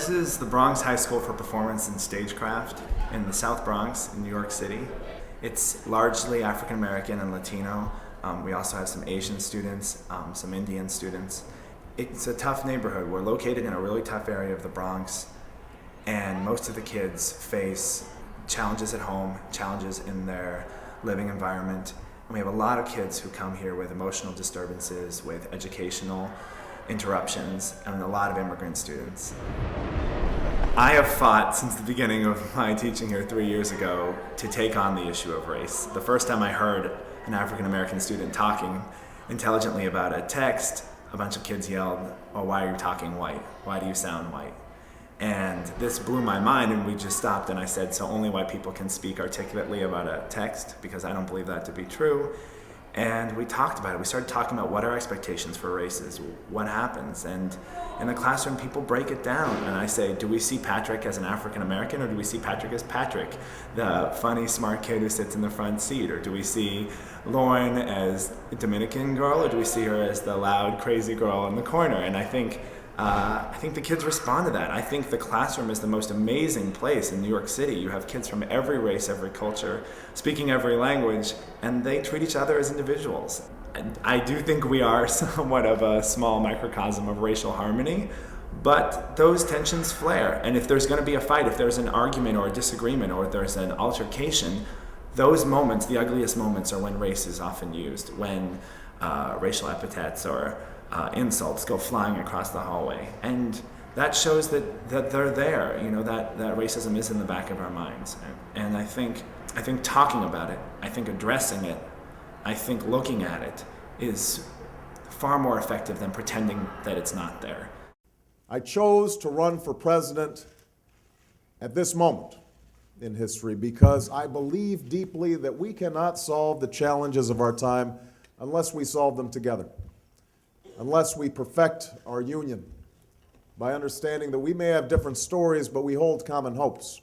This is the Bronx High School for Performance and Stagecraft in the South Bronx in New York City. It's largely African American and Latino. We also have some Asian students, some Indian students. It's a tough neighborhood. We're located in a really tough area of the Bronx, and most of the kids face challenges at home, challenges in their living environment. And we have a lot of kids who come here with emotional disturbances, with educational interruptions, and a lot of immigrant students. I have fought since the beginning of my teaching here 3 years ago to take on the issue of race. The first time I heard an African American student talking intelligently about a text, a bunch of kids yelled, "Oh, why are you talking white? Why do you sound white?" And this blew my mind, and we just stopped, and I said, so only white people can speak articulately about a text, because I don't believe that to be true. And we talked about it. We started talking about what our expectations for race is, what happens. And in the classroom, people break it down. And I say, do we see Patrick as an African American, or do we see Patrick as Patrick, the funny, smart kid who sits in the front seat? Or do we see Lauren as a Dominican girl, or do we see her as the loud, crazy girl in the corner? And I think the kids respond to that. I think the classroom is the most amazing place in New York City. You have kids from every race, every culture, speaking every language, and they treat each other as individuals. And I do think we are somewhat of a small microcosm of racial harmony, but those tensions flare. And if there's going to be a fight, if there's an argument or a disagreement, or if there's an altercation, those moments, the ugliest moments, are when race is often used, when racial epithets or insults go flying across the hallway. And that shows that they're there, that racism is in the back of our minds. And I think talking about it, I think addressing it, I think looking at it is far more effective than pretending that it's not there. I chose to run for president at this moment in history because I believe deeply that we cannot solve the challenges of our time unless we solve them together. Unless we perfect our union by understanding that we may have different stories, but we hold common hopes.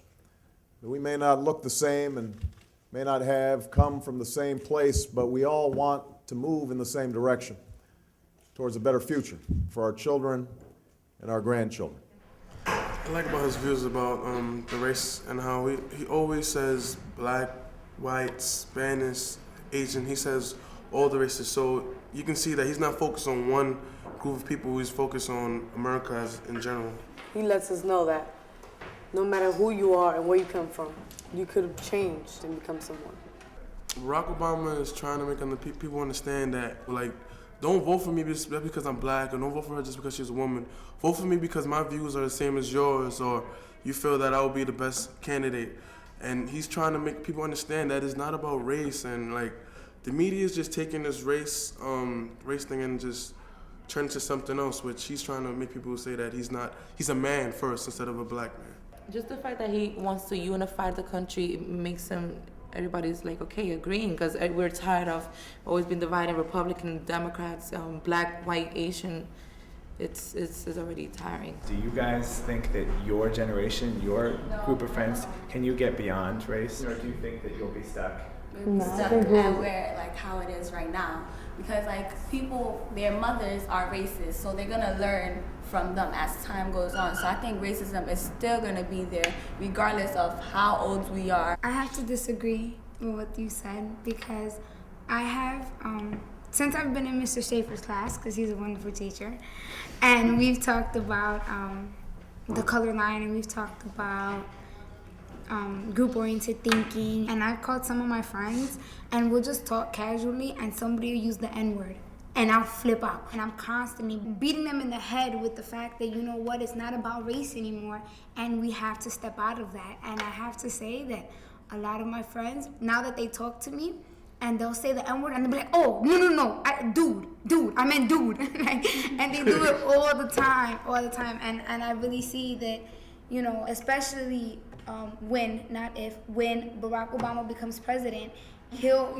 That we may not look the same and may not have come from the same place, but we all want to move in the same direction towards a better future for our children and our grandchildren. I like about his views about the race and how he always says black, white, Spanish, Asian. He says all the races. So you can see that he's not focused on one group of people. He's focused on America as in general. He lets us know that no matter who you are and where you come from, you could have changed and become someone. Barack Obama is trying to make people understand that, don't vote for me just because I'm black, or don't vote for her just because she's a woman. Vote for me because my views are the same as yours, or you feel that I will be the best candidate. And he's trying to make people understand that it's not about race, and the media is just taking this race thing and just turning to something else, which he's trying to make people say that he's a man first instead of a black man. Just the fact that he wants to unify the country makes everybody's okay, agreeing, because we're tired of always being divided, Republican, Democrats, black, white, Asian. It's already tiring. Do you guys think that your generation, your group of friends, can you get beyond race? Or do you think that you'll be stuck? Stuck at where how it is right now, because people, their mothers are racist, so they're gonna learn from them as time goes on. So I think racism is still gonna be there regardless of how old we are. I have to disagree with what you said, because I have since I've been in Mr. Schaefer's class, because he's a wonderful teacher, and we've talked about the color line, and we've talked about group-oriented thinking, and I've called some of my friends, and we'll just talk casually, and somebody will use the N-word, and I'll flip out, and I'm constantly beating them in the head with the fact that, it's not about race anymore, and we have to step out of that. And I have to say that a lot of my friends, now that they talk to me, and they'll say the N-word, and they'll be like, oh, no, dude, I meant dude, and they do it all the time, and I really see that, especially when Barack Obama becomes president, he'll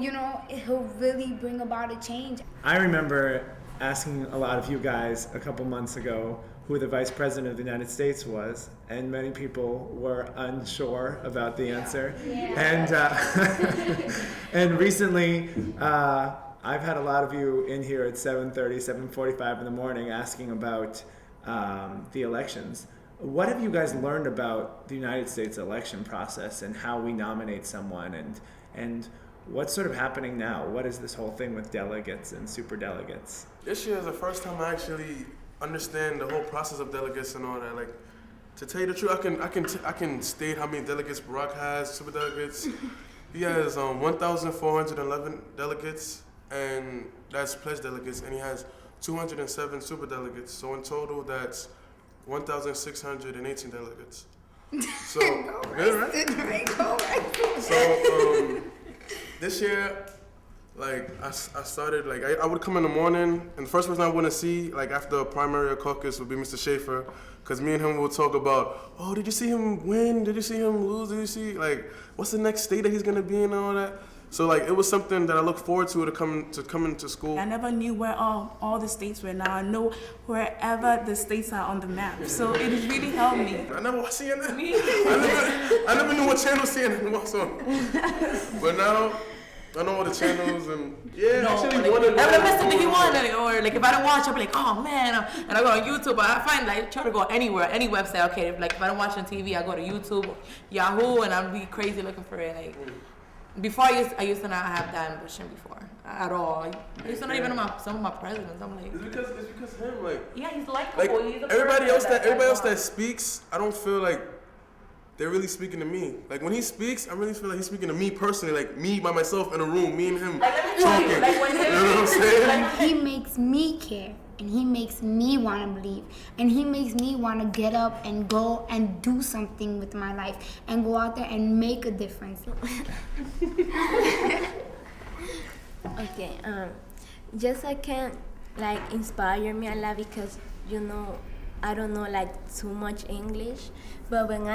really bring about a change. I remember asking a lot of you guys a couple months ago who the Vice President of the United States was, and many people were unsure about the answer. Yeah. And recently, I've had a lot of you in here at 7:30, 7:45 in the morning asking about the elections. What have you guys learned about the United States election process and how we nominate someone, and what's sort of happening now? What is this whole thing with delegates and superdelegates? This year is the first time I actually understand the whole process of delegates and all that. Like, to tell you the truth, I can state how many delegates Barack has, superdelegates. He has 1,411 delegates, and that's pledged delegates, and he has 207 superdelegates. So in total, that's 1,618 delegates. So, So this year, like I started, like I would come in the morning, and the first person I want to see, like after a primary or caucus, would be Mr. Schaefer, because me and him will talk about, oh, did you see him win? Did you see him lose? Did you see, like, what's the next state that he's gonna be in and all that? So like it was something that I look forward to coming to school. I never knew where all the states were. Now I know wherever the states are on the map. So it has really helped me. I never watched CNN. I never knew what channel CNN was on. But now I know all the channels, and actually one of them. I messed up if you want, or like if I don't watch, I'll be like, oh man, and I go on YouTube. I find like try to go anywhere, any website. Okay, if I don't watch on TV, I go to YouTube, Yahoo, and I'll be crazy looking for it. Like before, I used to not have that ambition before at all. I used to not even know some of my presidents. I'm like, it's because him, like yeah, he's likable. He's everybody else that speaks, I don't feel like they're really speaking to me. Like when he speaks, I really feel like he's speaking to me personally, like me by myself in a room, me and him talking. You know what I'm saying? Like he makes me care, and he makes me want to believe, and he makes me want to get up and go and do something with my life and go out there and make a difference. Okay, just I can like inspire me a lot because I don't know like too much English, but when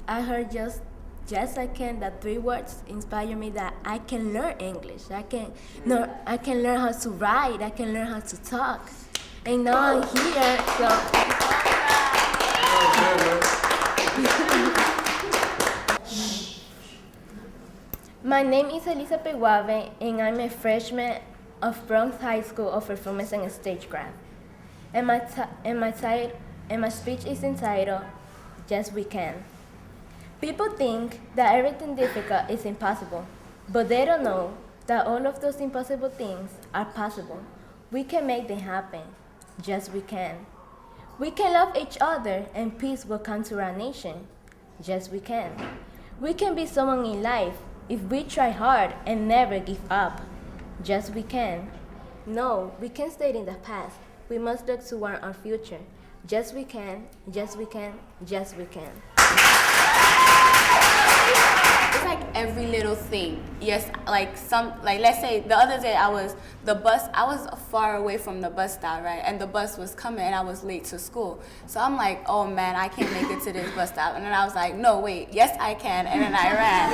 I heard just I can, that 3 words inspire me that I can learn English. I can learn how to write. I can learn how to talk. And now I'm here, so. My name is Elisa Peguave, and I'm a freshman of Bronx High School of Performance and Stagecraft. And my speech is entitled, Yes We Can. People think that everything difficult is impossible, but they don't know that all of those impossible things are possible. We can make them happen. Yes, we can. We can love each other and peace will come to our nation. Yes, we can. We can be someone in life if we try hard and never give up. Yes, we can. No, we can't stay in the past. We must look toward our future. Yes, we can. Yes, we can. Yes, we can. It's like every little thing. Yes, like let's say the other day I was far away from the bus stop, right? And the bus was coming and I was late to school. So I'm like, oh man, I can't make it to this bus stop. And then I was like, no, wait, yes I can. And then I ran.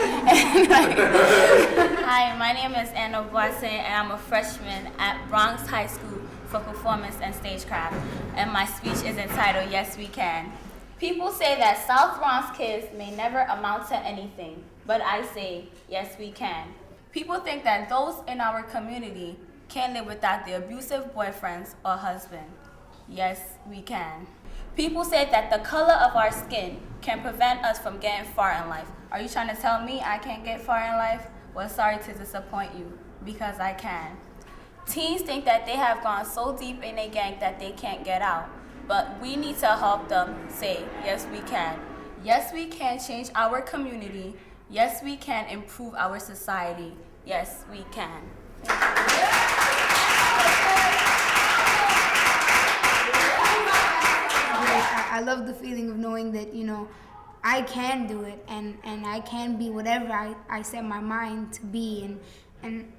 Hi, my name is Anna Boise and I'm a freshman at Bronx High School for Performance and Stagecraft. And my speech is entitled, Yes We Can. People say that South Bronx kids may never amount to anything, but I say, yes, we can. People think that those in our community can't live without their abusive boyfriends or husband. Yes, we can. People say that the color of our skin can prevent us from getting far in life. Are you trying to tell me I can't get far in life? Well, sorry to disappoint you, because I can. Teens think that they have gone so deep in a gang that they can't get out. But we need to help them say, yes, we can. Yes, we can change our community. Yes, we can improve our society. Yes, we can. I love the feeling of knowing that, I can do it and I can be whatever I set my mind to be. And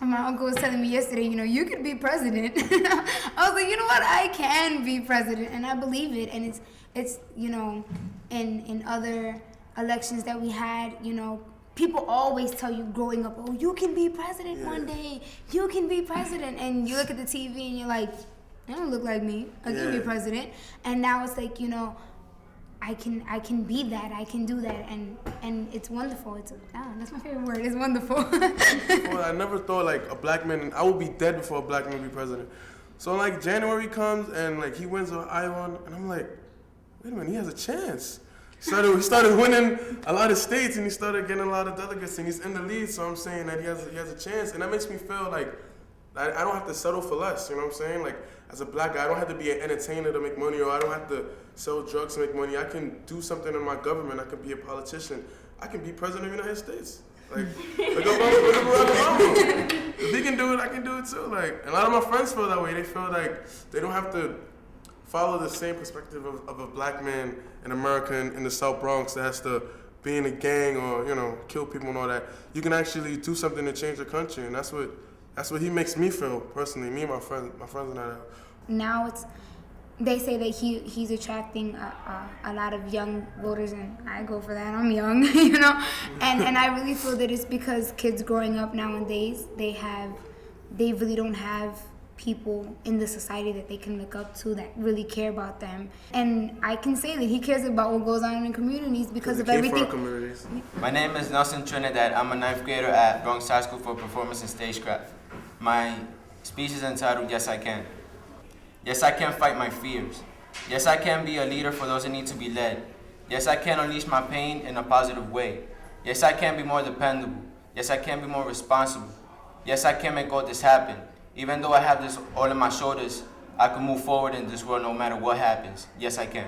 my uncle was telling me yesterday, you could be president. I was like, you know what? I can be president, and I believe it. And it's in other elections that we had, people always tell you growing up, oh, you can be president one day. You can be president. And you look at the TV and you're like, that don't look like me. I can be president. And now it's like, I can be that. I can do that, and it's wonderful. That's my favorite word. It's wonderful. Well, I never thought like a black man. I would be dead before a black man would be president. So like January comes and like he wins Iowa, and I'm like, wait a minute, he has a chance. He started winning a lot of states, and he started getting a lot of delegates, and he's in the lead. So I'm saying that he has a chance, and that makes me feel like I don't have to settle for less. You know what I'm saying? Like, as a black guy, I don't have to be an entertainer to make money, or I don't have to sell drugs to make money. I can do something in my government. I can be a politician. I can be president of the United States. Like, look at Barack Obama. If he can do it, I can do it too. Like, a lot of my friends feel that way. They feel like they don't have to follow the same perspective of a black man in America in the South Bronx that has to be in a gang or, you know, kill people and all that. You can actually do something to change the country, and that's what he makes me feel personally. Me and my friends and that. Now they say that he's attracting a lot of young voters, and I go for that. I'm young, you know, and I really feel that it's because kids growing up nowadays, they really don't have people in the society that they can look up to that really care about them. And I can say that he cares about what goes on in communities because of everything. My name is Nelson Trinidad. I'm a 9th grader at Bronx High School for Performance and Stagecraft. My speech is entitled, Yes I Can. Yes, I can fight my fears. Yes, I can be a leader for those that need to be led. Yes, I can unleash my pain in a positive way. Yes, I can be more dependable. Yes, I can be more responsible. Yes, I can make all this happen. Even though I have this all on my shoulders, I can move forward in this world no matter what happens. Yes, I can.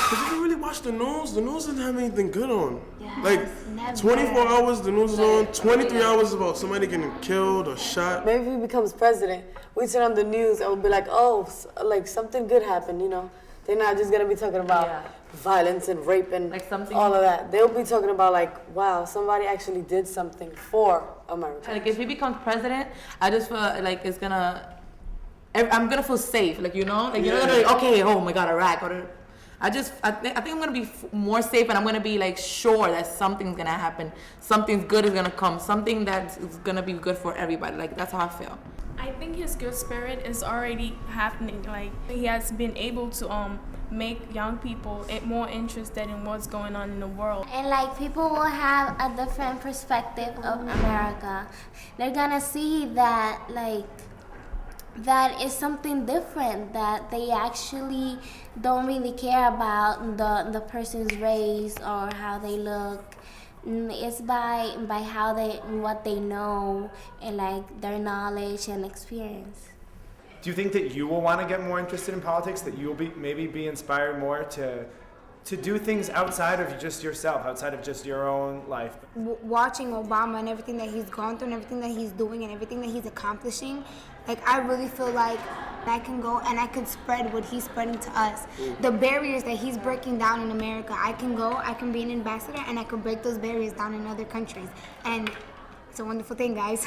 Did you really watch the news? The news didn't have anything good on. Yes, like, 24 hours, the news is on. 23 hours about somebody getting killed or shot. Maybe if he becomes president, we turn on the news and we'll be like, oh, like something good happened, you know. They're not just gonna be talking about violence and rape and like all of that. They'll be talking about like, wow, somebody actually did something for America. Like if he becomes president, I just feel like I'm gonna feel safe, like, you know, like, you're gonna be like, okay, oh my God, Iraq, I think I'm gonna be more safe, and I'm gonna be like sure that something's gonna happen, something good is gonna come, something that is gonna be good for everybody. Like, that's how I feel. I think his good spirit is already happening. Like, he has been able to make young people more interested in what's going on in the world. And like, people will have a different perspective of America. They're gonna see that that is something different, that they actually don't really care about the person's race or how they look. It's by what they know and like their knowledge and experience. Do you think that you will want to get more interested in politics, that you'll maybe be inspired more to do things outside of just yourself, outside of just your own life? Watching Obama and everything that he's gone through and everything that he's doing and everything that he's accomplishing, like, I really feel like I can go and I could spread what he's spreading to us. The barriers that he's breaking down in America, I can go, I can be an ambassador, and I can break those barriers down in other countries. And it's a wonderful thing, guys.